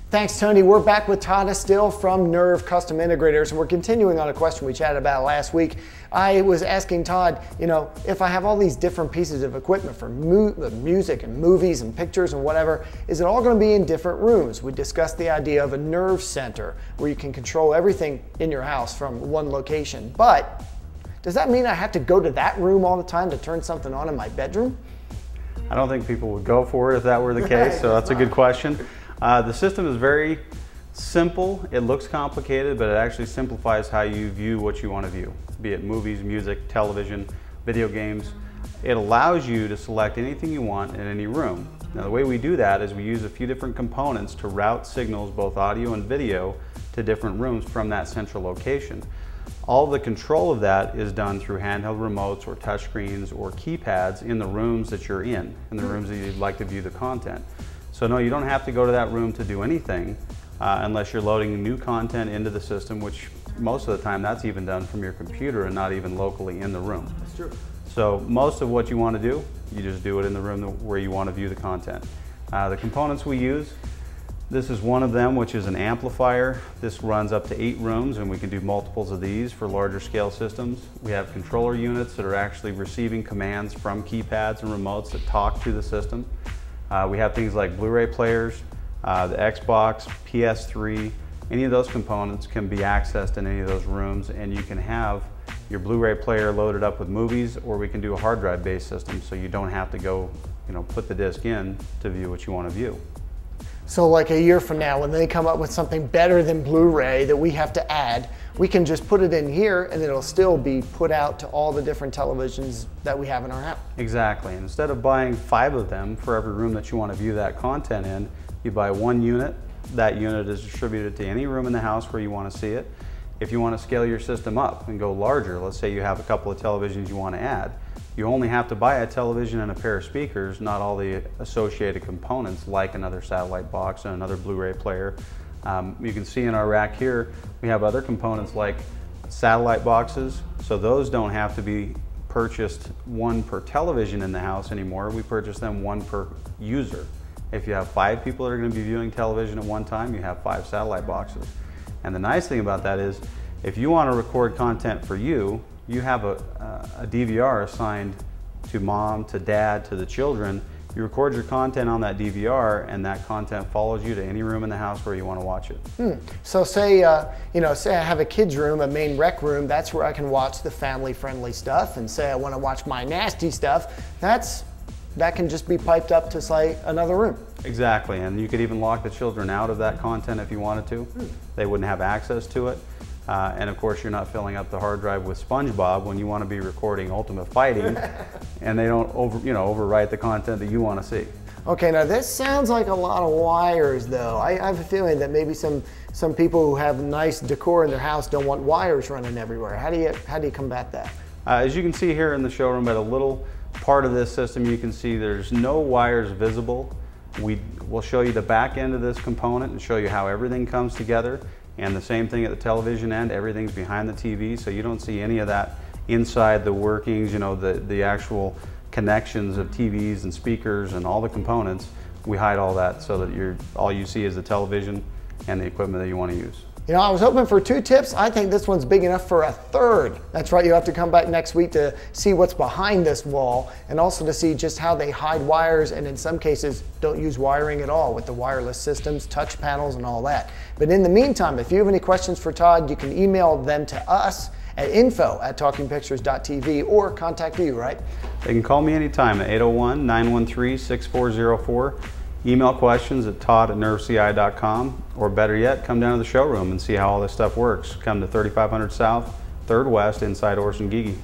Thanks, Tony. We're back with Todd Estill from Nerve Custom Integrators, and we're continuing on a question we chatted about last week. I was asking Todd, if I have all these different pieces of equipment for music and movies and pictures and whatever, is it all going to be in different rooms? We discussed the idea of a nerve center where you can control everything in your house from one location. But does that mean I have to go to that room all the time to turn something on in my bedroom? I don't think people would go for it if that were the case, so that's a good question. The system is very simple. It looks complicated, but it actually simplifies how you view what you want to view, be it movies, music, television, video games. It allows you to select anything you want in any room. Now, the way we do that is we use a few different components to route signals, both audio and video, to different rooms from that central location. All the control of that is done through handheld remotes or touchscreens or keypads in the rooms that you're in the rooms that you'd like to view the content. So no, you don't have to go to that room to do anything unless you're loading new content into the system, which most of the time that's even done from your computer and not even locally in the room. That's true. So most of what you want to do, you just do it in the room where you want to view the content. The components we use, this is one of them, which is an amplifier. This runs up to 8 rooms, and we can do multiples of these for larger scale systems. We have controller units that are actually receiving commands from keypads and remotes that talk to the system. We have things like Blu-ray players, the Xbox, PS3, any of those components can be accessed in any of those rooms, and you can have your Blu-ray player loaded up with movies, or we can do a hard drive based system so you don't have to go put the disc in to view what you want to view. So like a year from now, when they come up with something better than Blu-ray that we have to add, we can just put it in here and it'll still be put out to all the different televisions that we have in our house. Exactly. And instead of buying 5 of them for every room that you want to view that content in, you buy 1 unit. That unit is distributed to any room in the house where you want to see it. If you want to scale your system up and go larger, let's say you have a couple of televisions you want to add, you only have to buy a television and a pair of speakers, not all the associated components like another satellite box and another Blu-ray player. You can see in our rack here, we have other components like satellite boxes, so those don't have to be purchased 1 per television in the house anymore. We purchase them 1 per user. If you have 5 people that are going to be viewing television at one time, you have 5 satellite boxes. And the nice thing about that is, if you want to record content for you, you have a DVR assigned to mom, to dad, to the children. You record your content on that DVR, and that content follows you to any room in the house where you want to watch it. So say, say I have a kid's room, a main rec room, that's where I can watch the family-friendly stuff, and say I want to watch my nasty stuff, that can just be piped up to, say, another room. Exactly, and you could even lock the children out of that content if you wanted to. They wouldn't have access to it. And of course, you're not filling up the hard drive with SpongeBob when you want to be recording Ultimate Fighting, and they don't overwrite the content that you want to see. Okay, now this sounds like a lot of wires, though. I have a feeling that maybe some people who have nice decor in their house don't want wires running everywhere. How do you combat that? As you can see here in the showroom, at a little part of this system, you can see there's no wires visible. We'll show you the back end of this component and show you how everything comes together. And the same thing at the television end, everything's behind the TV, so you don't see any of that inside the workings, the actual connections of TVs and speakers and all the components. We hide all that so that all you see is the television and the equipment that you want to use. I was hoping for 2 tips. I think this one's big enough for a 3rd. That's right, you have to come back next week to see what's behind this wall, and also to see just how they hide wires, and in some cases don't use wiring at all with the wireless systems, touch panels, and all that. But in the meantime, if you have any questions for Todd, you can email them to us at info@talkingpictures.tv or contact you, right? They can call me anytime at 801-913-6404. Email questions at todd@nerveci.com, or better yet, come down to the showroom and see how all this stuff works. Come to 3500 South, 3rd West inside Orson Gygi.